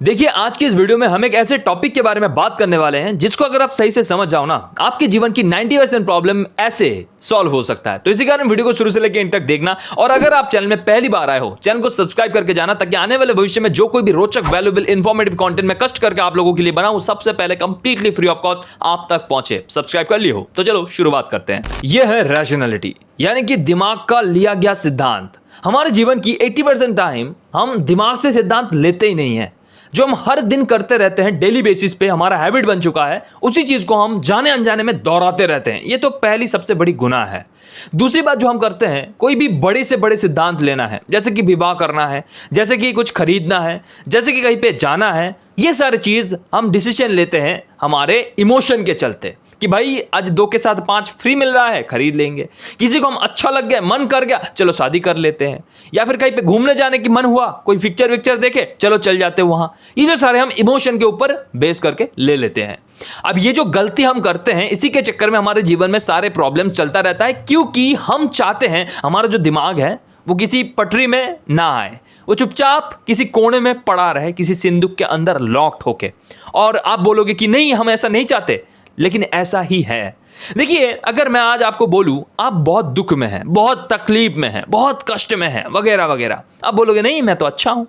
देखिए, आज की इस वीडियो में हम एक ऐसे टॉपिक के बारे में बात करने वाले हैं जिसको अगर आप सही से समझ जाओ ना, आपके जीवन की 90% प्रॉब्लम ऐसे सॉल्व हो सकता है। तो इसी कारण वीडियो को शुरू से लेकर एंड तक देखना, और अगर आप चैनल में पहली बार आए हो, चैनल को सब्सक्राइब करके जाना, ताकि आने वाले भविष्य में जो कोई भी रोचक, वैल्यूएबल, इंफॉर्मेटिव कंटेंट में कष्ट करके आप लोगों के लिए बनाऊं, सबसे पहले कंप्लीटली फ्री ऑफ कॉस्ट आप तक पहुंचे। सब्सक्राइब कर लिए हो तो चलो शुरुआत करते हैं। यह है रैशनैलिटी, यानी कि दिमाग का लिया गया सिद्धांत। हमारे जीवन की 80% टाइम हम दिमाग से सिद्धांत लेते ही नहीं है। जो हम हर दिन करते रहते हैं, डेली बेसिस पे हमारा हैबिट बन चुका है, उसी चीज को हम जाने अनजाने में दोहराते रहते हैं। ये तो पहली सबसे बड़ी गुनाह है। दूसरी बात जो हम करते हैं, कोई भी बड़े से बड़े सिद्धांत लेना है, जैसे कि विवाह करना है, जैसे कि कुछ खरीदना है, जैसे कि कहीं पे जाना है, ये सारी चीज हम डिसीजन लेते हैं हमारे इमोशन के चलते कि भाई आज 2 के साथ 5 फ्री मिल रहा है, खरीद लेंगे। किसी को हम अच्छा लग गया, मन कर गया, चलो शादी कर लेते हैं। या फिर कहीं पे घूमने जाने की मन हुआ, कोई पिक्चर विक्चर देखे, चलो चल जाते हैं वहां। ये जो सारे हम इमोशन के ऊपर बेस करके ले लेते हैं। अब ये जो गलती हम करते हैं, इसी के चक्कर में हमारे जीवन में सारे प्रॉब्लम चलता रहता है, क्योंकि हम चाहते हैं हमारा जो दिमाग है वो किसी पटरी में ना आए, वो चुपचाप किसी कोने में पड़ा रहे, किसी सिंदूक के अंदर लॉक्ड होके। और आप बोलोगे कि नहीं, हम ऐसा नहीं चाहते, लेकिन ऐसा ही है। देखिए, अगर मैं आज आपको बोलूं आप बहुत दुख में हैं, बहुत तकलीफ में हैं, बहुत कष्ट में हैं, वगैरह वगैरह, आप बोलोगे नहीं मैं तो अच्छा हूं,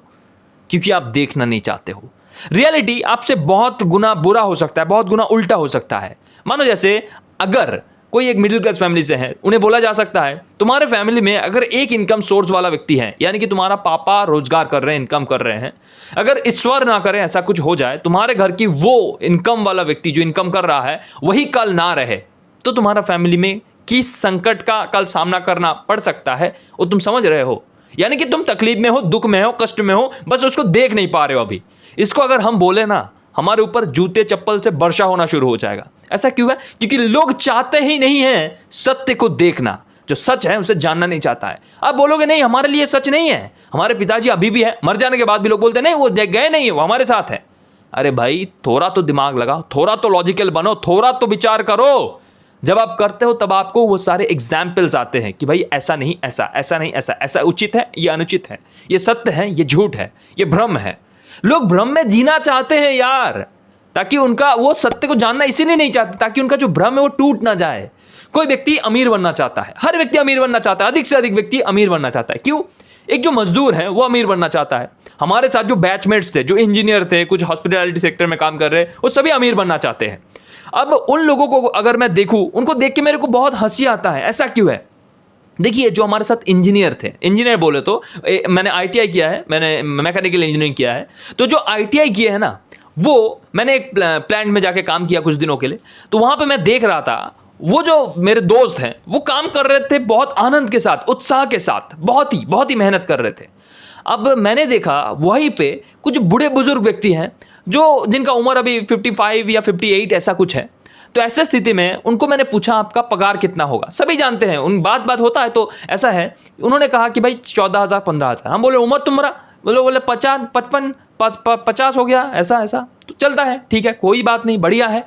क्योंकि आप देखना नहीं चाहते हो। रियलिटी आपसे बहुत गुना बुरा हो सकता है, बहुत गुना उल्टा हो सकता है। मानो जैसे अगर कोई एक मिडिल क्लास फैमिली से है, उन्हें बोला जा सकता है तुम्हारे फैमिली में अगर एक इनकम सोर्स वाला व्यक्ति है, यानी कि तुम्हारा पापा रोजगार कर रहे हैं, इनकम कर रहे हैं, अगर ईश्वर ना करे ऐसा कुछ हो जाए, तुम्हारे घर की वो इनकम वाला व्यक्ति जो इनकम कर रहा है वही कल ना रहे, तो तुम्हारा फैमिली में किस संकट का कल सामना करना पड़ सकता है वो तुम समझ रहे हो। यानी कि तुम तकलीफ में हो, दुख में हो, कष्ट में हो, बस उसको देख नहीं पा रहे हो अभी। इसको अगर हम बोले ना, हमारे ऊपर जूते चप्पल से वर्षा होना शुरू हो जाएगा। ऐसा क्यों है? क्योंकि लोग चाहते ही नहीं है सत्य को देखना, जो सच है उसे जानना नहीं चाहता है। आप बोलोगे नहीं हमारे लिए सच नहीं है, हमारे पिताजी अभी भी है, मर जाने के बाद भी लोग बोलते नहीं वो गए नहीं, वो हमारे साथ है। अरे भाई, थोड़ा तो दिमाग लगाओ, थोड़ा तो लॉजिकल बनो, थोड़ा तो विचार करो। जब आप करते हो तब आपको वो सारे एग्जाम्पल्स आते हैं कि भाई ऐसा नहीं, ऐसा, ऐसा नहीं, ऐसा, ऐसा उचित है, ये अनुचित है, ये सत्य है, ये झूठ है, ये भ्रम है। लोग भ्रम में जीना चाहते हैं यार, ताकि उनका वो सत्य को जानना इसीलिए नहीं चाहते ताकि उनका जो भ्रम है वो टूट ना जाए। कोई व्यक्ति अमीर बनना चाहता है, हर व्यक्ति अमीर बनना चाहता है, अधिक से अधिक व्यक्ति अमीर बनना चाहता है। क्यों? एक जो मजदूर है वो अमीर बनना चाहता है। हमारे साथ जो बैचमेट्स थे, जो इंजीनियर थे, कुछ हॉस्पिटैलिटी सेक्टर में काम कर रहे, वो सभी अमीर बनना चाहते हैं। अब उन लोगों को अगर मैं देखूं, उनको देख के मेरे को बहुत हंसी आता है। ऐसा क्यों है? देखिए, जो हमारे साथ इंजीनियर थे, इंजीनियर बोले तो मैंने आईटीआई किया है, मैंने मैकेनिकल इंजीनियरिंग किया है, तो जो आईटीआई किए है ना, वो मैंने एक प्लांट में जाके काम किया कुछ दिनों के लिए। तो वहाँ पे मैं देख रहा था, वो जो मेरे दोस्त हैं वो काम कर रहे थे बहुत आनंद के साथ, उत्साह के साथ, बहुत ही मेहनत कर रहे थे। अब मैंने देखा वहीं पे कुछ बूढ़े बुजुर्ग व्यक्ति हैं जो जिनका उम्र अभी 55 या 58 ऐसा कुछ है। तो ऐसे स्थिति में उनको मैंने पूछा आपका पगार कितना होगा? सभी जानते हैं, उन बात होता है तो ऐसा है। उन्होंने कहा कि भाई 14,000 15,000। हम बोले उम्र तुम्हारा? बोले 50 55 50 हो गया, ऐसा ऐसा तो चलता है, ठीक है, कोई बात नहीं, बढ़िया है।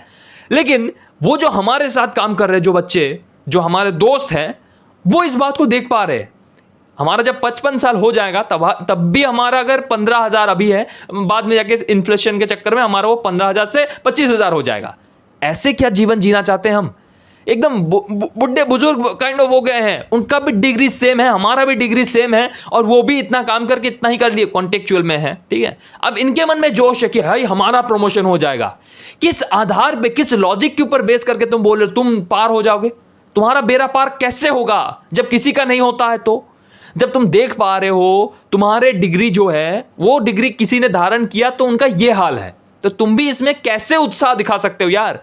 लेकिन वो जो हमारे साथ काम कर रहे जो बच्चे, जो हमारे दोस्त हैं, वो इस बात को देख पा रहे, हमारा जब 55 साल हो जाएगा तब भी हमारा अगर 15,000 अभी है, बाद में जाके इन्फ्लेशन के चक्कर में हमारा वो 15,000 से 25,000 हो जाएगा। ऐसे क्या जीवन जीना चाहते हैं हम? एकदम बुढ़े बुजुर्ग काइंड ऑफ हो गए हैं, उनका भी डिग्री सेम है, हमारा भी डिग्री सेम है, और वो भी इतना काम करके इतना ही कर लिए, कॉन्टेक्चुअल में है, ठीक है। अब इनके मन में जोश है कि भाई हमारा प्रमोशन हो जाएगा। किस आधार पे, किस लॉजिक के ऊपर बेस करके तुम बोल रहे हो तुम पार हो जाओगे? तुम्हारा बेड़ा पार कैसे होगा जब किसी का नहीं होता है? तो जब तुम देख पा रहे हो तुम्हारे डिग्री जो है वो डिग्री किसी ने धारण किया तो उनका ये हाल है, तो तुम भी इसमें कैसे उत्साह दिखा सकते हो यार?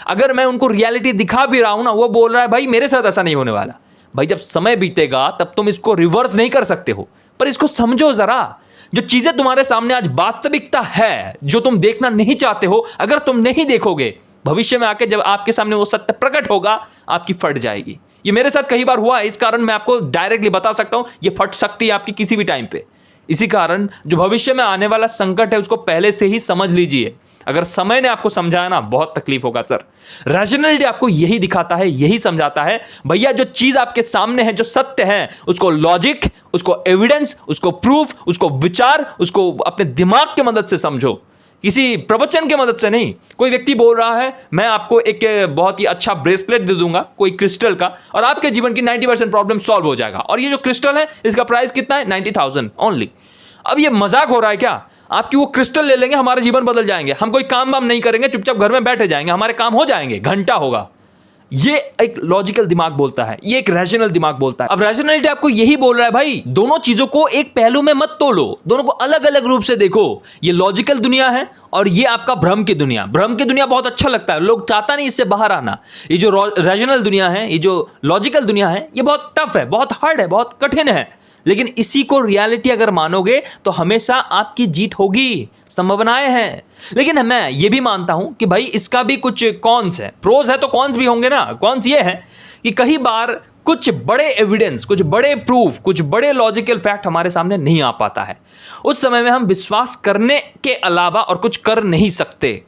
अगर मैं उनको रियलिटी दिखा भी रहा हूं ना, वो बोल रहा है भाई मेरे साथ ऐसा नहीं होने वाला। भाई जब समय बीतेगा तब तुम इसको रिवर्स नहीं कर सकते हो, पर इसको समझो जरा। जो चीजें तुम्हारे सामने आज वास्तविकता है, जो तुम देखना नहीं चाहते हो, अगर तुम नहीं देखोगे, भविष्य में आके जब आपके सामने वो सत्य प्रकट होगा, आपकी फट जाएगी। ये मेरे साथ कई बार हुआ है, इस कारण मैं आपको डायरेक्टली बता सकता हूं ये फट सकती है आपकी किसी भी टाइम पे। इसी कारण जो भविष्य में आने वाला संकट है उसको पहले से ही समझ लीजिए। अगर समय ने आपको समझाया ना, बहुत तकलीफ होगा सर। रैशनैलिटी आपको यही दिखाता है, यही समझाता है भैया जो चीज आपके सामने है, जो सत्य है, उसको लॉजिक, उसको एविडेंस, उसको प्रूफ, उसको विचार, उसको अपने दिमाग की मदद से समझो, किसी प्रवचन की मदद से नहीं। कोई व्यक्ति बोल रहा है मैं आपको एक बहुत ही अच्छा ब्रेसलेट दे दूंगा कोई क्रिस्टल का, और आपके जीवन की 90% प्रॉब्लम सॉल्व हो जाएगा, और ये जो क्रिस्टल है इसका प्राइस कितना है? 90,000 ओनली। अब ये मजाक हो रहा है क्या? आपकी वो क्रिस्टल ले लेंगे, हमारे जीवन बदल जाएंगे, हम कोई काम वाम नहीं करेंगे, चुपचाप घर में बैठे जाएंगे, हमारे काम हो जाएंगे, घंटा होगा। ये एक लॉजिकल दिमाग बोलता है, ये एक रैशनल दिमाग बोलता है। अब रैशनैलिटी आपको यही बोल रहा है भाई दोनों चीजों को एक पहलू में मत तोलो, दोनों को अलग अलग रूप से देखो। ये लॉजिकल दुनिया है और ये आपका भ्रम की दुनिया। भ्रम की दुनिया बहुत अच्छा लगता है, लोग चाहता नहीं इससे बाहर आना। ये जो रैशनल दुनिया है, ये जो लॉजिकल दुनिया है, ये बहुत टफ है, बहुत हार्ड है, बहुत कठिन है, लेकिन इसी को रियलिटी अगर मानोगे तो हमेशा आपकी जीत होगी, संभावनाएं हैं। लेकिन मैं ये भी मानता हूं कि भाई इसका भी कुछ कॉन्स है, प्रोज है तो कॉन्स भी होंगे ना। कॉन्स ये है कि कई बार कुछ बड़े एविडेंस, कुछ बड़े प्रूफ, कुछ बड़े लॉजिकल फैक्ट हमारे सामने नहीं आ पाता है। उस समय में हम विश्वास करने के अलावा और कुछ कर नहीं सकते,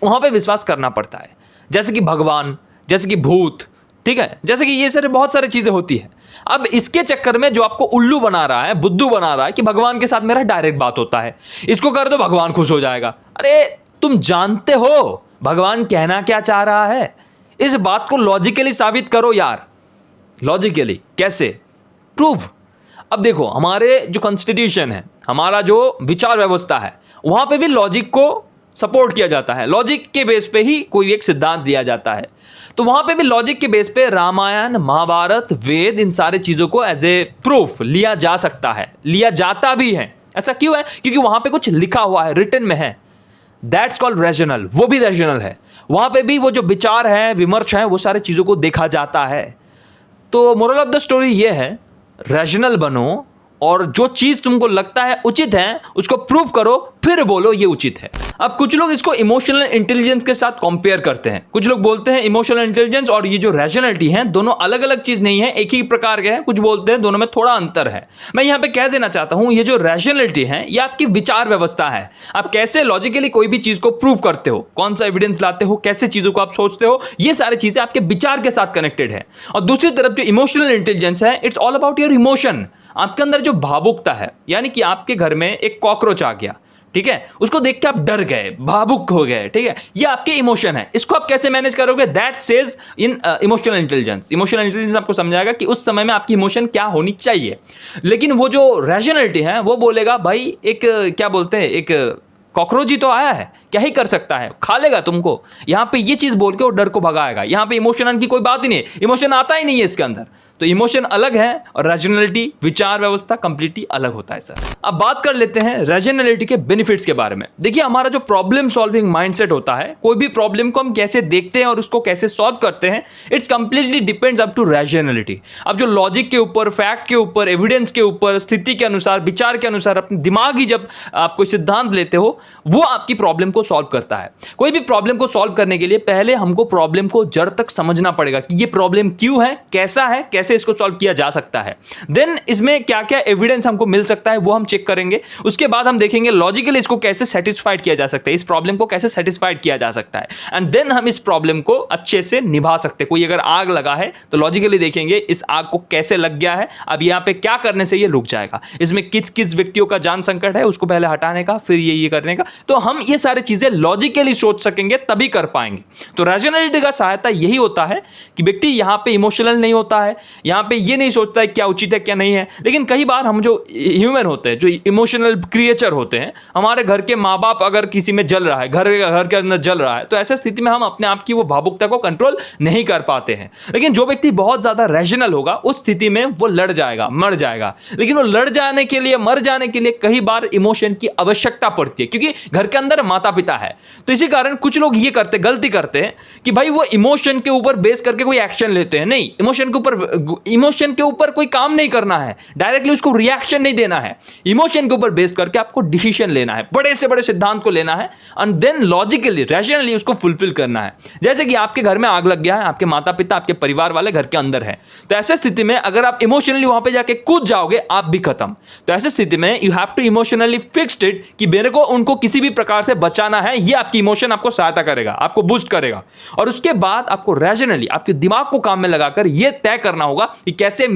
वहां पे विश्वास करना पड़ता है। जैसे कि भगवान, जैसे कि भूत, ठीक है, जैसे कि ये सारे बहुत सारी चीजें होती है। अब इसके चक्कर में जो आपको उल्लू बना रहा है, बुद्धू बना रहा है कि भगवान के साथ मेरा डायरेक्ट बात होता है, इसको कर दो भगवान खुश हो जाएगा। अरे तुम जानते हो भगवान कहना क्या चाह रहा है? इस बात को लॉजिकली साबित करो यार। लॉजिकली कैसे? प्रूफ। अब देखो हमारे जो कॉन्स्टिट्यूशन है, हमारा जो विचार व्यवस्था है, वहां पे भी लॉजिक को सपोर्ट किया जाता है। लॉजिक के बेस पे ही कोई एक सिद्धांत दिया जाता है, तो वहां पे भी लॉजिक के बेस पे रामायण, महाभारत, वेद, इन सारे चीजों को एज ए प्रूफ लिया जा सकता है, लिया जाता भी है। ऐसा क्यों है? क्योंकि वहां पे कुछ लिखा हुआ है, रिटन में है। That's called rational. वो भी रैशनल है, वहां पे भी वो जो विचार है, विमर्श है, वो सारी चीजों को देखा जाता है। तो मोरल ऑफ द स्टोरी ये है, रैशनल बनो और जो चीज तुमको लगता है उचित है उसको प्रूव करो, फिर बोलो ये उचित है। अब कुछ लोग इसको इमोशनल इंटेलिजेंस के साथ कंपेयर करते हैं। कुछ लोग बोलते हैं इमोशनल इंटेलिजेंस और ये जो रैशनैलिटी है दोनों अलग अलग चीज नहीं है, एक ही प्रकार के हैं। कुछ बोलते हैं दोनों में थोड़ा अंतर है। मैं यहां पे कह देना चाहता हूं, ये जो रैशनैलिटी है ये आपकी विचार व्यवस्था है। आप कैसे लॉजिकली कोई भी चीज को प्रूव करते हो, कौन सा एविडेंस लाते हो, कैसे चीजों को आप सोचते हो, ये सारी चीजें आपके विचार के साथ कनेक्टेड है। और दूसरी तरफ जो इमोशनल इंटेलिजेंस है, it's all about your emotion. आपके अंदर जो भावुकता है, यानी कि आपके घर में एक कॉकरोच आ गया, ठीक है, उसको देख के आप डर गए, भावुक हो गए, ठीक है, ये आपके इमोशन है। इसको आप कैसे मैनेज करोगे? That says in emotional intelligence. Emotional intelligence आपको समझाएगा कि उस समय में आपकी इमोशन क्या होनी चाहिए। लेकिन वो जो रैशनैलिटी है वो बोलेगा भाई एक क्या बोलते हैं, एक कॉकरोच ही तो आया है, क्या ही कर सकता है, खा लेगा तुमको। यहां पे ये चीज बोल के वो डर को भगाएगा। यहां पे इमोशन की कोई बात ही नहीं है, इमोशन आता ही नहीं है इसके अंदर। तो इमोशन अलग है और रैशनैलिटी, विचार व्यवस्था कंप्लीटली अलग होता है सर। अब बात कर लेते हैं रैशनैलिटी के बेनिफिट्स के बारे में। देखिए हमारा जो प्रॉब्लम सॉल्विंग माइंडसेट होता है, कोई भी प्रॉब्लम को हम कैसे देखते हैं और उसको कैसे सॉल्व करते हैं, it's completely depends up to rationality. अब जो लॉजिक के ऊपर, फैक्ट के ऊपर, एविडेंस के ऊपर, स्थिति के अनुसार, विचार के अनुसार अपने दिमाग ही जब आप कोई सिद्धांत लेते हो, वो आपकी प्रॉब्लम को सॉल्व करता है। कोई भी प्रॉब्लम को सॉल्व करने के लिए पहले हमको प्रॉब्लम को जड़ तक समझना पड़ेगा कि ये प्रॉब्लम क्यों है, कैसा है, कैसे इसको सॉल्व किया जा सकता है। देन इसमें क्या क्या एविडेंस हमको मिल सकता है वो हम चेक करेंगे। उसके बाद हम देखेंगे लॉजिकली इसको कैसे सेटिस्फाइड किया जा सकता है, इस प्रॉब्लम को कैसे सेटिस्फाइड किया जा सकता है, एंड देन हम इस प्रॉब्लम को अच्छे से निभा सकते हैं। कोई अगर आग लगा है तो लॉजिकली देखेंगे इस आग को कैसे लग गया है, अब यहां पे क्या करने से ये रुक जाएगा, इसमें किस किस व्यक्तियों का जान संकट है उसको पहले हटाने का, फिर ये करने का। तो हम ये सारी चीजें लॉजिकली सोच सकेंगे तभी कर पाएंगे। तो रैशनैलिटी का सहायता यही होता है कि व्यक्ति यहां पे इमोशनल नहीं होता है, यहां पे ये नहीं सोचता है क्या उचित है क्या नहीं है। लेकिन कई बार हम जो ह्यूमन होते हैं, जो इमोशनल क्रिएचर होते हैं, हमारे घर के माँ बाप अगर किसी में जल रहा है, घर के अंदर जल रहा है, तो ऐसी स्थिति में हम अपने आप की वो भावुकता को कंट्रोल नहीं कर पाते हैं। लेकिन जो व्यक्ति बहुत ज्यादा रैशनल होगा उस स्थिति में वो लड़ जाएगा, मर जाएगा। लेकिन वो लड़ जाने के लिए, मर जाने के लिए कई बार इमोशन की आवश्यकता पड़ती है, क्योंकि घर के अंदर माता पिता है। तो इसी कारण कुछ लोग ये गलती करते हैं कि भाई वो इमोशन के ऊपर बेस करके कोई एक्शन लेते हैं। नहीं, इमोशन के ऊपर कोई काम नहीं करना है, डायरेक्टली उसको रिएक्शन नहीं देना है। इमोशन के ऊपर बेस करके आपको डिसीजन लेना है, बड़े से बड़े सिद्धांत को लेना है, एंड देन लॉजिकली, रैशनली उसको फुलफिल करना है। जैसे कि आपके घर में आग लग गया है, आपके माता पिता, आपके परिवार वाले घर के अंदर है, तो ऐसे स्थिति में अगर आप इमोशनली वहां पे जाके कूद जाओगे, आप भी खत्म। तो ऐसे स्थिति में you have to emotionally fixed it कि मेरे को उन उनको किसी भी प्रकार से बचाना है, ये आपकी इमोशन आपको सहायता करेगा, आपको बूस्ट करेगा। और उसके बाद आपको रैशनली आपके दिमाग को काम में लगाकर यह तय करना होगा कि कैसे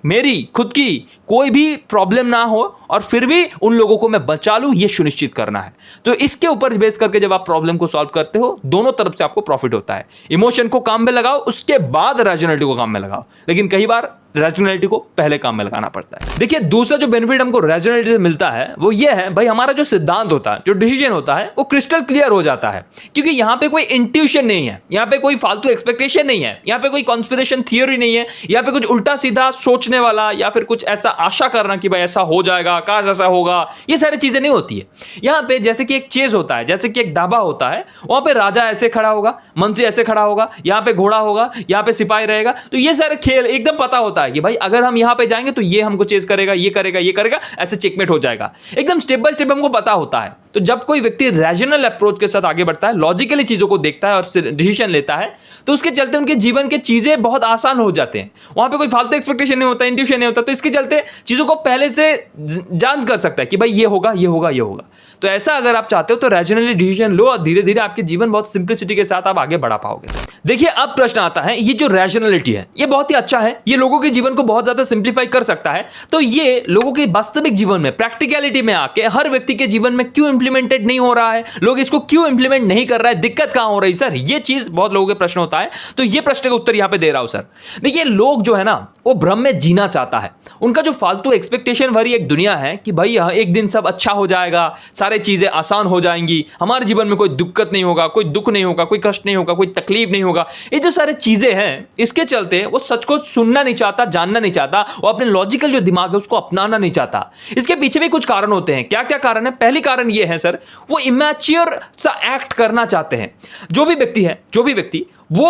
मेरी खुद की कोई भी प्रॉब्लम ना हो और फिर भी उन लोगों को मैं बचा लूं, यह सुनिश्चित करना है। तो इसके ऊपर बेस करके जब आप प्रॉब्लम को सॉल्व करते हो, दोनों तरफ से आपको प्रॉफिट होता है। इमोशन को काम में लगाओ, उसके बाद रैशनैलिटी को काम में लगाओ, लेकिन कई बार रैशनैलिटी को पहले काम में लगाना पड़ता है। देखिए, दूसरा जो बेनिफिट हमको रैशनैलिटी से मिलता है वो ये है भाई, हमारा जो सिद्धांत होता है, जो डिसीजन होता है, वो क्रिस्टल क्लियर हो जाता है, क्योंकि यहां पे कोई इंट्यूशन नहीं है, यहां पे कोई फालतू एक्सपेक्टेशन नहीं है, यहां पे कोई कॉन्स्पिरेशन थियोरी नहीं है, यहां पे कुछ उल्टा सीधा सोचने वाला या फिर कुछ ऐसा आशा करना कि भाई ऐसा हो जाएगा, काश ऐसा होगा, ये सारी चीजें नहीं होती है। यहां पे जैसे कि एक चेज होता है, जैसे कि एक दावा होता है, वहां पे राजा ऐसे खड़ा होगा, मंत्री ऐसे खड़ा होगा, यहां पे घोड़ा होगा, यहां पे सिपाही रहेगा। तो ये सारे खेल एकदम पता होता है कि भाई अगर हम यहां पे जाएंगे तो ये हमको चेज करेगा, ये करेगा, ये करेगा, ऐसे चेकमेट हो जाएगा। एकदम स्टेप बाय स्टेप हमको पता होता है। तो जब कोई व्यक्ति रैशनल अप्रोच के साथ आगे बढ़ता है, लॉजिकली चीजों को देखता है और डिसीजन लेता है, तो उसके चलते उनके जीवन के चीजें बहुत आसान हो जाते हैं। वहां पे कोई फालतू एक्सपेक्टेशन नहीं होता, इंट्यूशन नहीं होता, तो इसके चलते चीजों को पहले से जांच कर सकता है कि भाई ये होगा, ये होगा, ये होगा। तो ऐसा अगर आप चाहते हो तो रैशनली डिसीजन लो और धीरे धीरे आपके जीवन बहुत सिंप्लिसिटी के साथ आप आगे बढ़ा पाओगे। देखिए, अब प्रश्न आता है, ये जो रैशनैलिटी है ये बहुत ही अच्छा है, ये लोगों के जीवन को बहुत ज्यादा सिंप्लीफाई कर सकता है। तो ये लोगों के वास्तविक जीवन में, प्रैक्टिकलिटी में आके हर व्यक्ति के जीवन में क्यों इंप्लीमेंटेड नहीं हो रहा है, लोग इसको क्यों इंप्लीमेंट नहीं कर रहा है, दिक्कत कहां हो रही सर, ये चीज बहुत लोगों के प्रश्न होता है। तो ये प्रश्न का उत्तर यहां पे दे रहा हूं सर। देखिए, लोग जो है ना, वो भ्रम में जीना चाहता है। उनका जो फालतू एक्सपेक्टेशन भरी एक दुनिया है कि भाई एक दिन सब अच्छा हो जाएगा, सारी चीजें आसान हो जाएंगी, हमारे जीवन में कोई दिक्कत नहीं होगा, कोई दुख नहीं होगा, कोई कष्ट नहीं होगा, कोई तकलीफ नहीं होगा, ये जो सारी चीजें हैं, इसके चलते वो सच को सुनना नहीं चाहता, जानना नहीं चाहता, वो अपने लॉजिकल जो दिमाग है उसको अपनाना नहीं चाहता। इसके पीछे भी कुछ कारण होते हैं। क्या क्या कारण है? पहली कारण ये है सर, वो इमैच्योर सा एक्ट करना चाहते हैं। जो भी व्यक्ति वो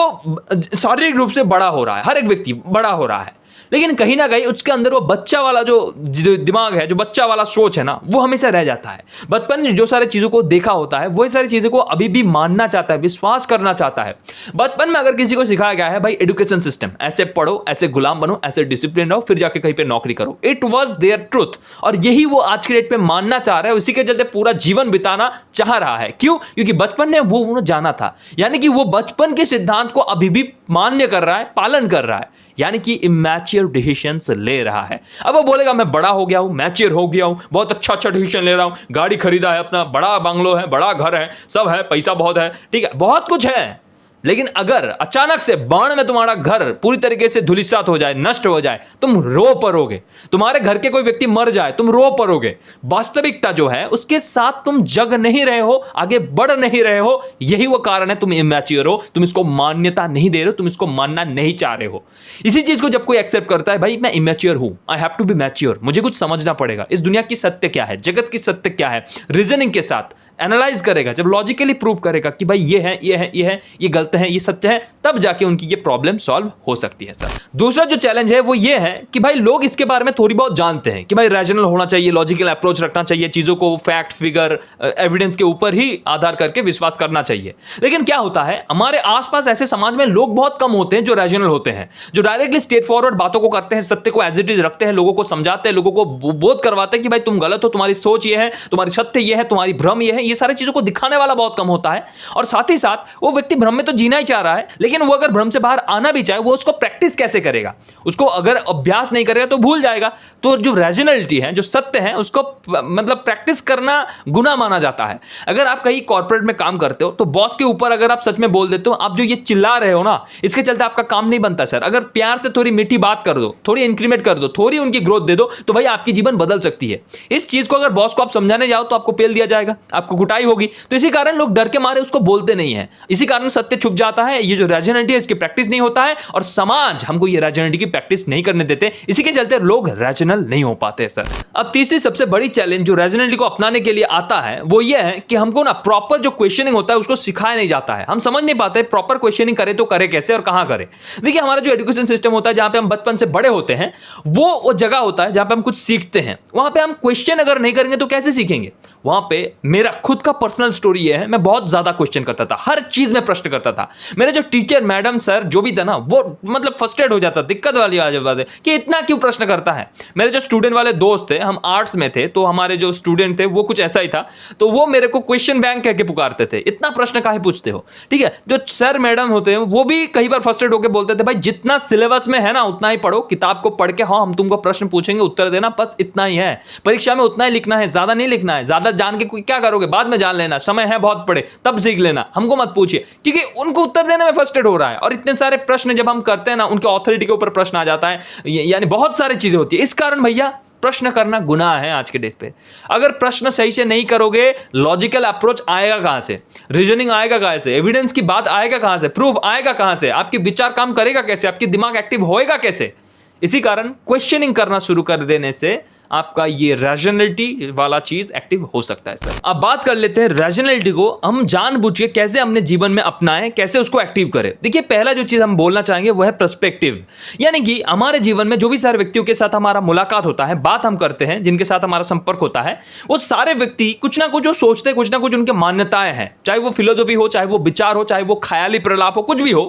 शारीरिक रूप से बड़ा हो रहा है, हर एक व्यक्ति बड़ा हो रहा है, लेकिन कहीं ना कहीं उसके अंदर वो बच्चा वाला जो दिमाग है, जो बच्चा वाला सोच है ना, वो हमेशा रह जाता है। बचपन में जो सारी चीज़ों को देखा होता है, वही सारी चीज़ों को अभी भी मानना चाहता है, विश्वास करना चाहता है। बचपन में अगर किसी को सिखाया गया है भाई एजुकेशन सिस्टम, ऐसे पढ़ो, ऐसे गुलाम बनो, ऐसे डिसिप्लिन रहो, फिर जाके कहीं पे नौकरी करो, इट वॉज देयर ट्रुथ, और यही वो आज के डेट पे मानना चाह रहा है, उसी के चलते पूरा जीवन बिताना चाह रहा है। क्यों? क्योंकि बचपन में वो जाना था, यानी कि वो बचपन के सिद्धांत को अभी भी मान्य कर रहा है, पालन कर रहा है, यानी कि इमैच्योर डिसीजंस ले रहा है। अब वो बोलेगा मैं बड़ा हो गया हूं, मैच्योर हो गया हूं, बहुत अच्छा डिसीजन ले रहा हूं, गाड़ी खरीदा है, अपना बड़ा बंगलो है, बड़ा घर है, सब है, पैसा बहुत है, ठीक है, बहुत कुछ है। लेकिन अगर अचानक से बाण में तुम्हारा घर पूरी तरीके से धूलिसात हो जाए, नष्ट हो जाए, तुम रो परोगे। तुम्हारे घर के कोई व्यक्ति मर जाए, तुम रो परोगे। वास्तविकता जो है उसके साथ तुम जग नहीं रहे हो, आगे बढ़ नहीं रहे हो। यही वो कारण है तुम इमैच्योर हो, तुम इसको मान्यता नहीं दे रहे हो, तुम इसको मानना नहीं चाह रहे हो। इसी चीज को जब कोई एक्सेप्ट करता है, भाई मैं इमैच्योर हूं, I have to be mature, मुझे कुछ समझना पड़ेगा, इस दुनिया की सत्य क्या है, जगत की सत्य क्या है, रीजनिंग के साथ एनालाइज करेगा, जब लॉजिकली प्रूव करेगा कि भाई ये है, ये है, ये है, ये गलत है, ये सत्य है, तब जाके उनकी ये प्रॉब्लम सॉल्व हो सकती है सर। दूसरा जो चैलेंज है वो ये है कि भाई लोग इसके बारे में थोड़ी बहुत जानते हैं कि भाई रैशनल होना चाहिए, लॉजिकल अप्रोच रखना चाहिए, चीजों को फैक्ट, फिगर, एविडेंस के ऊपर ही आधार करके विश्वास करना चाहिए। लेकिन क्या होता है, हमारे आसपास ऐसे समाज में लोग बहुत कम होते हैं जो रैशनल होते हैं, जो डायरेक्टली स्ट्रेट फॉरवर्ड बातों को करते हैं, सत्य को एज इट इज रखते हैं, लोगों को समझाते हैं, लोगों को बोध करवाते हैं कि भाई तुम गलत हो, तुम्हारी सोच ये है, तुम्हारी सत्य ये है, तुम्हारी भ्रम ये है। ये सारी चीजों को दिखाने वाला बहुत कम होता है। और साथ ही साथ वो व्यक्ति भ्रम में तो जीना ही चाह रहा है, लेकिन वो अगर भ्रम से बाहर आना भी चाहे, वो उसको प्रैक्टिस कैसे करेगा? उसको अगर अभ्यास नहीं करेगा तो भूल जाएगा। तो जो रैशनैलिटी है, जो सत्य है, उसको मतलब प्रैक्टिस करना गुनाह माना जाता है। अगर आप कहीं कॉर्पोरेट में काम करते हो तो बॉस के ऊपर अगर आप सच में बोल देते हो, आप जो ये चिल्ला रहे हो ना, इसके चलते आपका काम नहीं बनता सर। अगर प्यार से थोड़ी मीठी बात कर दो, थोड़ी इंक्रीमेंट कर दो, थोड़ी उनकी ग्रोथ दे दो, तो भाई आपकी जीवन बदल सकती है। इस चीज को अगर बॉस को आप समझाने जाओ तो आपको पेल दिया जाएगा, आपको कुटाई होगी। तो इसी कारण लोग डर के मारे उसको बोलते नहीं है, इसी कारण सत्य छुप जाता है। ये जो रैशनैलिटी है इसकी प्रैक्टिस नहीं होता है, और समाज हमको ये रैशनैलिटी की प्रैक्टिस नहीं करने देते, इसी के चलते लोग रैशनल नहीं हो पाते सर। अब तीसरी सबसे बड़ी चैलेंज जो रैशनैलिटी को अपनाने के लिए आता है वो ये है कि हमको ना प्रॉपर जो क्वेश्चनिंग होता है उसको सिखाया नहीं जाता है। हम समझ नहीं पाते प्रॉपर क्वेश्चनिंग करे तो करे कैसे और कहां करे। देखिए, हमारा जो एजुकेशन सिस्टम होता है, जहां पे हम बचपन से बड़े होते हैं, वो जगह होता है जहां पे हम कुछ सीखते हैं। वहां पे हम क्वेश्चन अगर नहीं करेंगे तो कैसे सीखेंगे? वहां पे मेरा खुद का पर्सनल स्टोरी है, मैं बहुत ज्यादा क्वेश्चन करता था, हर चीज में प्रश्न करता था। था। मेरे जो टीचर मैडम सर जो भी था ना, वो मतलब फ्रस्ट्रेट हो जाता, दिक्कत वाली बात है कि इतना क्यों प्रश्न करता है। मेरे जो स्टूडेंट वाले दोस्त थे, हम आर्ट्स में थे, तो हमारे जो स्टूडेंट थे वो कुछ ऐसा ही था, तो वो मेरे को क्वेश्चन बैंक कह के पुकारते थे, इतना प्रश्न काहे पूछते हो। ठीक है, जो सर मैडम होते हैं वो भी कई बार फ्रस्ट्रेट होकर बोलते थे, भाई जितना सिलेबस में है ना उतना ही पढ़ो, किताब को पढ़ के हाँ हम तुमको प्रश्न पूछेंगे उत्तर देना, बस इतना ही है, परीक्षा में उतना ही लिखना है, ज्यादा नहीं लिखना है, ज्यादा जान के क्या करोगे, बाद में जान लेना, समय है बहुत पड़े तब सीख लेना, हमको मत पूछिए। क्योंकि उनको उत्तर देने में फ्रस्ट्रेट हो रहा है, और इतने सारे प्रश्न जब हम करते हैं ना, उनके ऑथोरिटी के ऊपर प्रश्न आ जाता है, यानी बहुत सारी चीजें होती है। इस कारण भैया प्रश्न करना गुनाह है आज के डेट पे। अगर प्रश्न सही से नहीं करोगे, लॉजिकल अप्रोच आएगा कहां से, रीजनिंग आएगा कहां से, एविडेंस की बात आएगा कहां से, प्रूफ आएगा कहां से, आपकी विचार काम करेगा कैसे, आपकी दिमाग एक्टिव होएगा कैसे। इसी कारण क्वेश्चनिंग करना शुरू कर देने से आपका ये रैशनैलिटी वाला चीज एक्टिव हो सकता है सर। अब बात कर लेते हैं रैशनैलिटी को हम जानबूझ के कैसे अपने जीवन में अपनाएं, कैसे उसको एक्टिव करें। देखिए पहला जो चीज हम बोलना चाहेंगे वो है पर्सपेक्टिव, यानी कि हमारे जीवन में जो भी सारे व्यक्तियों के साथ हमारा मुलाकात होता है, बात हम करते हैं, जिनके साथ हमारा संपर्क होता है, वो सारे व्यक्ति कुछ ना कुछ जो सोचते हैं, कुछ ना कुछ उनके मान्यताएं हैं, चाहे वो फिलोसफी हो, चाहे वो विचार हो, चाहे वो ख्याली प्रलाप हो, कुछ भी हो,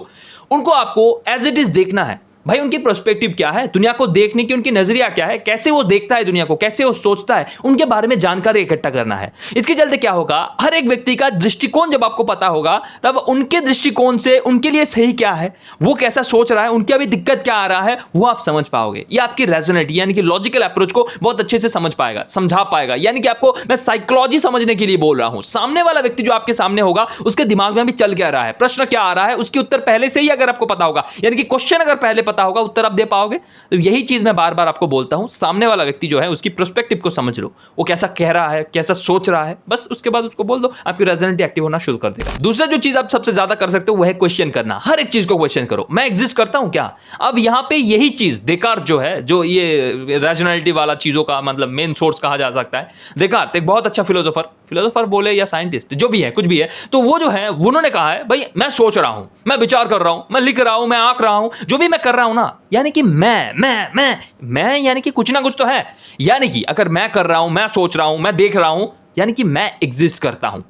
उनको आपको एज इट इज देखना है। भाई उनकी पर्सपेक्टिव क्या है, दुनिया को देखने की उनकी नजरिया क्या है, कैसे वो देखता है दुनिया को, कैसे वो सोचता है, उनके बारे में जानकारी इकट्ठा करना है। इसके चलते क्या होगा, हर एक व्यक्ति का दृष्टिकोण जब आपको पता होगा, तब उनके दृष्टिकोण से उनके लिए सही क्या है, वो कैसा सोच रहा है, उनकी अभी दिक्कत क्या आ रहा है, वो आप समझ पाओगे। ये आपकी रैशनैलिटी यानी कि लॉजिकल अप्रोच को बहुत अच्छे से समझ पाएगा, समझा पाएगा। यानी कि आपको मैं साइकोलॉजी समझने के लिए बोल रहा हूं, सामने वाला व्यक्ति जो आपके सामने होगा उसके दिमाग में भी चल क्या रहा है, प्रश्न क्या आ रहा है, उसके उत्तर पहले से ही अगर आपको पता होगा, यानी कि क्वेश्चन अगर पहले पता होगा, उत्तर आप दे पाओगे। तो यही चीज मैं बार बार आपको बोलता हूं, सामने वाला व्यक्ति जो है उसकी पर्सपेक्टिव को समझ लो, वो कैसा कह रहा है, कैसा सोच रहा है, बस उसके बाद उसको बोल दो, आपकी रैशनैलिटी एक्टिव होना शुरू कर देगा। दूसरा जो चीज आप सबसे ज्यादा कर सकते हो वो है क्वेश्चन करना। हर एक चीज को क्वेश्चन करो, मैं एग्जिस्ट करता हूं क्या। अब यहां पे यही चीज डेकार्ट जो है, जो ये रैशनैलिटी वाला चीजों का मतलब मेन सोर्स कहा जा सकता है। डेकार्ट एक बहुत अच्छा फिलोसोफर बोले या साइंटिस्ट जो भी है, कुछ भी है, तो वो जो है उन्होंने कहा है, भाई मैं सोच रहा हूं, मैं विचार कर रहा हूं, मैं लिख रहा हूं, मैं आंक रहा हूं, जो भी मैं कर रहा हूं ना, यानी कि मैं यानी कि कुछ ना कुछ तो है। यानी कि अगर मैं कर रहा हूं, मैं सोच रहा हूं, मैं देख रहा हूं, यानी कि मैं एग्जिस्ट करता हूं।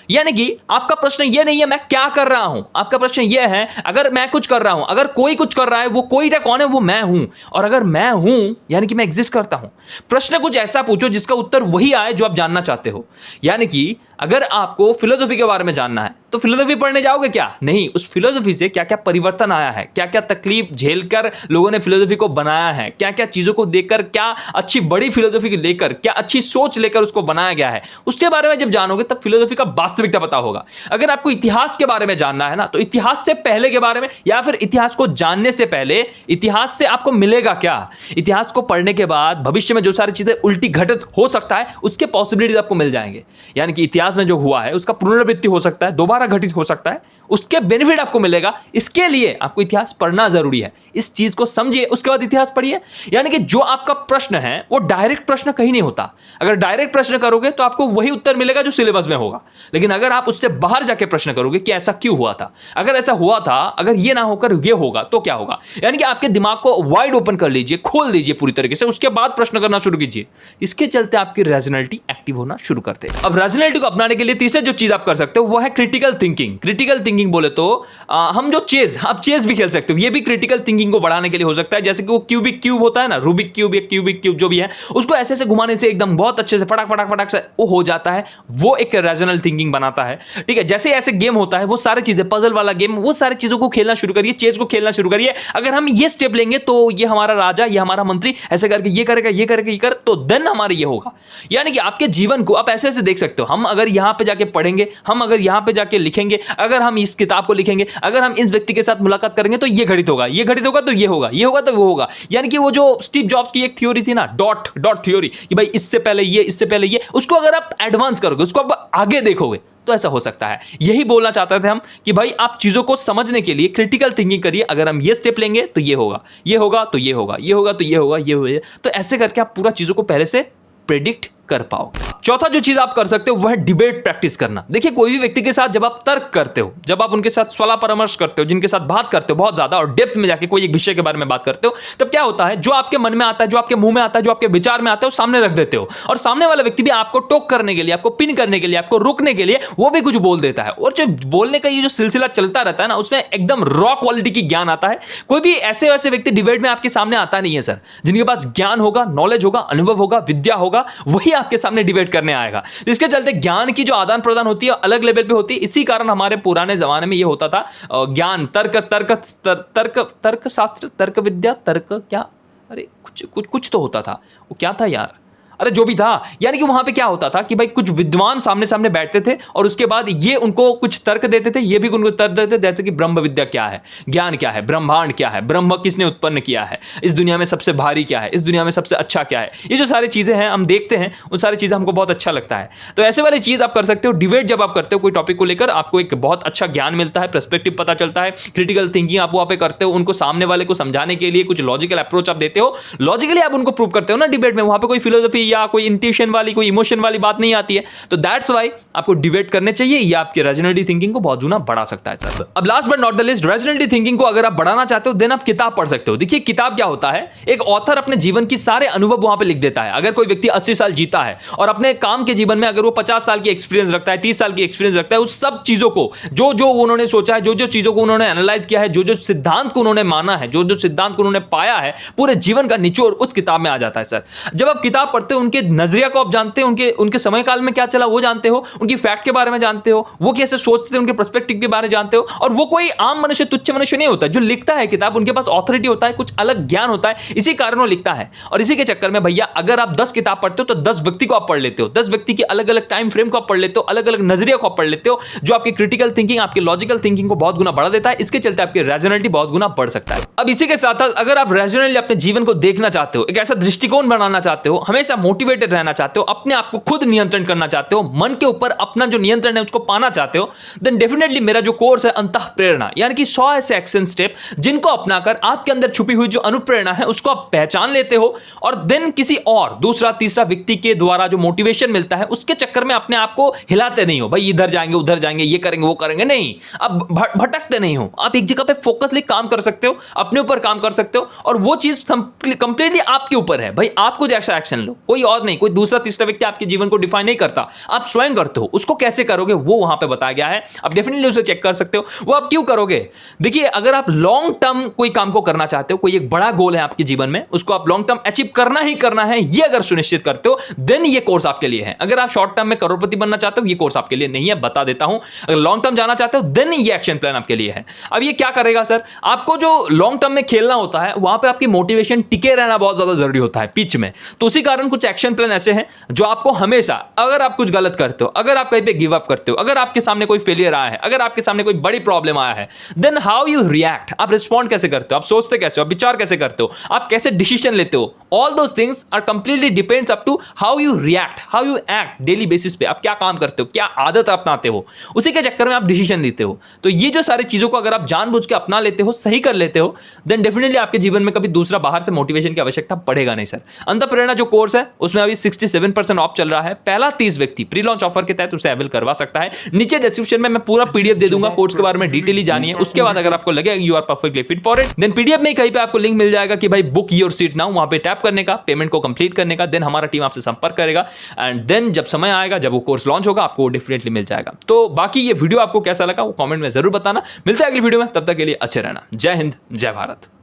यानी कि आपका प्रश्न ये नहीं है मैं क्या कर रहा हूं, आपका प्रश्न ये है अगर मैं कुछ कर रहा हूं, अगर कोई कुछ कर रहा है, वो कोई कौन है, वो मैं हूं, और अगर मैं हूं यानी कि मैं एग्जिस्ट करता हूं। प्रश्न कुछ ऐसा पूछो जिसका उत्तर वही आए जो आप जानना चाहते हो। यानी कि अगर आपको फिलोसफी के बारे में जानना है तो फिलोसफी पढ़ने जाओगे क्या, नहीं, उस फिलोसफी से क्या क्या परिवर्तन आया है, क्या क्या तकलीफ झेलकर लोगों ने फिलोसफी को बनाया है, क्या क्या चीजों को देखकर, क्या अच्छी बड़ी फिलोसफी को लेकर, क्या अच्छी सोच लेकर उसको बनाया गया है, उसके बारे में जब जानोगे तब फिलोसफी का वास्तविकता पता होगा। अगर आपको इतिहास के बारे में जानना है ना, तो इतिहास से पहले के बारे में, या फिर इतिहास को जानने से पहले इतिहास से आपको मिलेगा क्या, इतिहास को पढ़ने के बाद भविष्य में जो सारी चीजें उल्टी घटित हो सकता है उसके पॉसिबिलिटीज आपको मिल जाएंगे। यानी कि इतिहास में जो हुआ है उसका पुनरावृत्ति हो सकता है, दोबारा घटित हो सकता है, उसके बेनिफिट आपको मिलेगा। इसके लिए आपको इतिहास पढ़ना जरूरी है। इस चीज को समझिए, उसके बाद इतिहास पढ़िए। यानी कि जो आपका प्रश्न है वो डायरेक्ट प्रश्न कहीं नहीं होता। अगर डायरेक्ट प्रश्न करोगे तो आपको वही उत्तर मिलेगा जो सिलेबस में होगा, लेकिन अगर आप उससे बाहर जाके प्रश्न करोगे कि ऐसा क्यों हुआ था, अगर ऐसा हुआ था, अगर ये ना होकर ये होगा तो क्या होगा, यानी कि आपके दिमाग को वाइड ओपन कर लीजिए, खोल दीजिए पूरी तरीके से, उसके बाद प्रश्न करना शुरू कीजिए। इसके चलते आपकी रैशनैलिटी एक्टिव होना शुरू करते हैं। अब रैशनैलिटी को अपनाने के लिए तीसरी जो चीज आप कर सकते हो वो है क्रिटिकल थिंकिंग। क्रिटिकल थिंकिंग बोले तो हम जो आप चेस भी खेल सकते हो, ये भी क्रिटिकल थिंकिंग को बढ़ाने के लिए हो सकता है। जैसे कि वो क्यूबिक क्यूब होता है ना, रूबिक क्यूब या क्यूबिक क्यूब जो भी है, उसको ऐसे ऐसे घुमाने से एकदम बहुत अच्छे से फटाक फटाक फटाक से वो हो जाता है, वो एक रैशनल थिंकिंग बनाता है। ठीक है, जैसे ऐसे गेम होता है, वो सारी चीजें, पजल वाला गेम, वो सारी चीजों को खेलना शुरू करिए, चेस को खेलना शुरू करिए। अगर हम ये स्टेप लेंगे तो ये हमारा राजा, ये हमारा मंत्री ऐसे करके ये करेगा, ये करके ये कर, तो देन हमारे ये होगा। यानी कि आपके जीवन को आप ऐसे ऐसे देख सकते हो। हम अगर यहां पे जाके पढ़ेंगे, हम अगर यहां पे जाके लिखेंगे, अगर हम इस किताब को लिखेंगे, अगर हम इस व्यक्ति के साथ मुलाकात करेंगे तो ये घटित होगा, ये घटित होगा तो ये होगा, ये होगा तो वो होगा। यानी कि वो जो स्टीव जॉब्स की एक थ्योरी थी ना, डॉट थ्योरी, कि भाई इससे पहले ये, इससे पहले ये, उसको अगर आप एडवांस करोगे, उसको आप आगे देखोगे तो ऐसा हो सकता है। यही बोलना चाहते थे हम कि भाई आप चीजों को समझने के लिए क्रिटिकल थिंकिंग करिए। अगर हम ये स्टेप लेंगे तो ये होगा, ये होगा तो ये होगा, ये होगा तो ये होगा, ये होगा, तो ऐसे करके आप पूरा चीजों को पहले से प्रेडिक्ट कर पाओगे। चौथा जो चीज आप कर सकते हो वह है डिबेट प्रैक्टिस करना। देखिए, कोई भी व्यक्ति के साथ जब आप तर्क करते हो, जब आप उनके साथ सलाह परामर्श करते हो, जिनके साथ बात करते हो बहुत ज्यादा और डेप्थ में जाके कोई एक विषय के बारे में बात करते हो, तब क्या होता है, जो आपके मन में आता है, जो आपके मुंह में आता है, जो आपके विचार में आता है, वो सामने रख देते हो और सामने वाला व्यक्ति भी आपको टोक करने के लिए, आपको पिन करने के लिए, आपको रोकने के लिए वो भी कुछ बोल देता है। और जो बोलने का ये जो सिलसिला चलता रहता है ना, उसमें एकदम रॉ क्वालिटी की ज्ञान आता है। कोई भी ऐसे वैसे व्यक्ति डिबेट में आपके सामने आता नहीं है सर। जिनके पास ज्ञान होगा, नॉलेज होगा, अनुभव होगा, विद्या होगा, वही आपके सामने डिबेट करने आएगा। तो इसके चलते ज्ञान की जो आदान प्रदान होती है अलग लेवल पे होती है। इसी कारण हमारे पुराने जमाने में ये होता था, ज्ञान, तर्क तर्क तर्क तर्क शास्त्र, तर्क विद्या, तर्क क्या, अरे कुछ तो होता था, वो क्या था यार, अरे जो भी था, यानी कि वहां पे क्या होता था कि भाई कुछ विद्वान सामने सामने बैठते थे और उसके बाद ये उनको कुछ तर्क देते थे, ये भी उनको तर्क देते थे, जैसे कि ब्रह्म विद्या क्या है, ज्ञान क्या है, ब्रह्मांड क्या है, ब्रह्म किसने उत्पन्न किया है, इस दुनिया में सबसे भारी क्या है, इस दुनिया में सबसे अच्छा क्या है। ये जो सारी चीजें हैं हम देखते हैं, उन सारी चीजें हमको बहुत अच्छा लगता है। तो ऐसे वाली चीज आप कर सकते हो। डिबेट जब आप करते हो कोई टॉपिक को लेकर, आपको एक बहुत अच्छा ज्ञान मिलता है, पर्सपेक्टिव पता चलता है, क्रिटिकल थिंकिंग आप वहां पे करते हो, उनको सामने वाले को समझाने के लिए कुछ लॉजिकल अप्रोच आप देते हो, लॉजिकली आप उनको प्रूव करते हो ना डिबेट में। वहां पे कोई फिलोसफी या कोई इंट्यूशन वाली, कोई इमोशन वाली बात नहीं आती है। तो दैट्स व्हाई आपको डिबेट करने चाहिए। ये आपके रैशनैलिटी थिंकिंग को बहुत गुना बढ़ा सकता है सर। अब last but not the least, rationality thinking को अगर आप बढ़ाना चाहते हो देन आप किताब पढ़ सकते हो। देखिए, किताब क्या होता है, एक ऑथर अपने जीवन की सारे अनुभव वहां पे लिख देता है। अगर कोई व्यक्ति 80 साल जीता है और अपने काम के जीवन में अगर वो 50 साल की एक्सपीरियंस रखता है, 30 साल की एक्सपीरियंस रखता है, उस सब चीजों को जो जो उन्होंने सोचा है, जो जो चीजों को उन्होंने एनालाइज किया है, जो जो सिद्धांत को उन्होंने माना है, जो जो सिद्धांत को उन्होंने पाया है, पूरे जीवन का निचोड़ उस किताब में आ जाता है सर। जब आप किताब पढ़ते हो, उनके नजरिया को आप जानते हो, उनके समय काल में क्या चला वो जानते हो, उनकी फैक्ट के बारे में जानते हो, वो कैसे सोचते थे, उनके पर्सपेक्टिव के बारे में जानते हो। और वो कोई आम मनुष्य, तुच्छ मनुष्य नहीं होता जो लिखता है किताब, उनके पास ऑथोरिटी होता है, कुछ अलग ज्ञान होता है, इसी कारण वो लिखता है। और इसी के चक्कर में भैया, अगर आप 10 किताब पढ़ते हो तो 10 व्यक्ति को आप पढ़ लेते हो, 10 व्यक्ति की अलग अलग टाइम फ्रेम को आप पढ़ लेते हो, अलग अलग नजरिया को आप पढ़ लेते हो, जो आपकी क्रिटिकल थिंकिंग, आपकी लॉजिकल थिंकिंग को बहुत गुना बढ़ा देता है। इसके चलते आपकी रैशनैलिटी बहुत गुना बढ़ सकता है। अब इसी के साथ साथ अगर आप रैशनली अपने जीवन को देखना चाहते हो, एक ऐसा दृष्टिकोण बनाना चाहते हो, हमेशा मोटिवेटेड रहना चाहते हो, अपने आप को खुद नियंत्रण करना चाहते हो, मन के ऊपर अपना जो नियंत्रण है उसको पाना चाहते हो, देन डेफिनेटली मेरा जो कोर्स है अंतः प्रेरणा, यानी कि 100 ऐसे एक्शन स्टेप जिनको अपनाकर आपके अंदर छुपी हुई जो अनुप्रेरणा है उसको आप पहचान लेते हो और देन किसी और दूसरा तीसरा व्यक्ति के द्वारा जो मोटिवेशन मिलता है उसके चक्कर में अपने आप को हिलाते नहीं हो, भाई इधर जाएंगे उधर जाएंगे, ये करेंगे वो करेंगे, नहीं, अब भटकते नहीं हो, आप एक जगह पे फोकसली काम कर सकते हो, अपने ऊपर काम कर सकते हो और वो चीज कंप्लीटली आपके ऊपर है। भाई आपको जैसा एक्शन लो, कोई और नहीं, कोई दूसरा तीसरा व्यक्ति आपके जीवन को डिफाइन नहीं करता, आप स्वयं करते हो। उसको कैसे करोगे वो वहां पे बताया गया है, आप डेफिनेटली उसे चेक कर सकते हो। वो आप क्यों करोगे, देखिए, अगर आप लॉन्ग टर्म कोई काम को करना चाहते हो, कोई एक बड़ा गोल है आपके जीवन में, उसको आप लॉन्ग टर्म अचीव करना ही करना है, ये अगर सुनिश्चित करते हो देन ये कोर्स आपके लिए है। अगर आप शॉर्ट टर्म में करोड़पति बनना चाहते हो, ये कोर्स आपके लिए नहीं है, बता देता हूं। अगर लॉन्ग टर्म जाना चाहते हो देन ये एक्शन प्लान आपके लिए है। अब ये क्या करेगा सर, आपको जो लॉन्ग टर्म में खेलना होता है वहां पे आपकी मोटिवेशन टिके रहना बहुत ज्यादा जरूरी होता है पिच में। तो उसी कारण कुछ एक्शन प्लान ऐसे हैं जो आपको हमेशा, अगर आप कुछ गलत करते हो, अगर आप कहीं पे गिव अप करते हो, अगर आपके सामने कोई फेलियर आया है, अगर आपके सामने कोई बड़ी प्रॉब्लम आया है, देन हाउ यू रिएक्ट, आप रिस्पॉन्ड कैसे करते हो, आप सोचते कैसे हो, आप विचार कैसे करते हो, आप कैसे डिसीजन लेते हो, all those things are completely depends up to how you react, how you act daily basis पे, आप क्या काम करते हो, क्या आदत अपनाते हो, उसी के चक्कर में आप डिसीजन लेते हो। तो ये जो सारी चीजों को अगर आप जानबूझ के अपना लेते हो, सही कर लेते हो, देन डेफिनेटली आपके जीवन में कभी दूसरा बाहर से मोटिवेशन की आवश्यकता पड़ेगा नहीं सर। अंतः प्रेरणा जो कोर्स है उसमें अभी 67% ऑफ चल रहा है। पहला 30 व्यक्ति प्री लॉन्च ऑफर के तहत उसे अवेल करवा सकता है। नीचे डिस्क्रिप्शन में मैं पूरा पीडीएफ दे दूंगा, कोर्स के बारे में डिटेली जानिए। उसके बाद अगर आपको लगे you are perfectly fit for it, then PDF में कहीं पे आपको लिंक मिल जाएगा कि भाई बुक योर सीट नाउ, वहां पे टैप करने का, पेमेंट को कंप्लीट करने का, देन हमारा टीम आपसे संपर्क करेगा एंड देन जब समय आएगा, जब वो कोर्स लॉन्च होगा, आपको डेफिनेटली मिल जाएगा। तो बाकी ये वीडियो आपको कैसा लगा वो कमेंट में जरूर बताना। मिलते हैं अगली वीडियो में, तब तक के लिए अच्छे रहना। जय हिंद, जय भारत।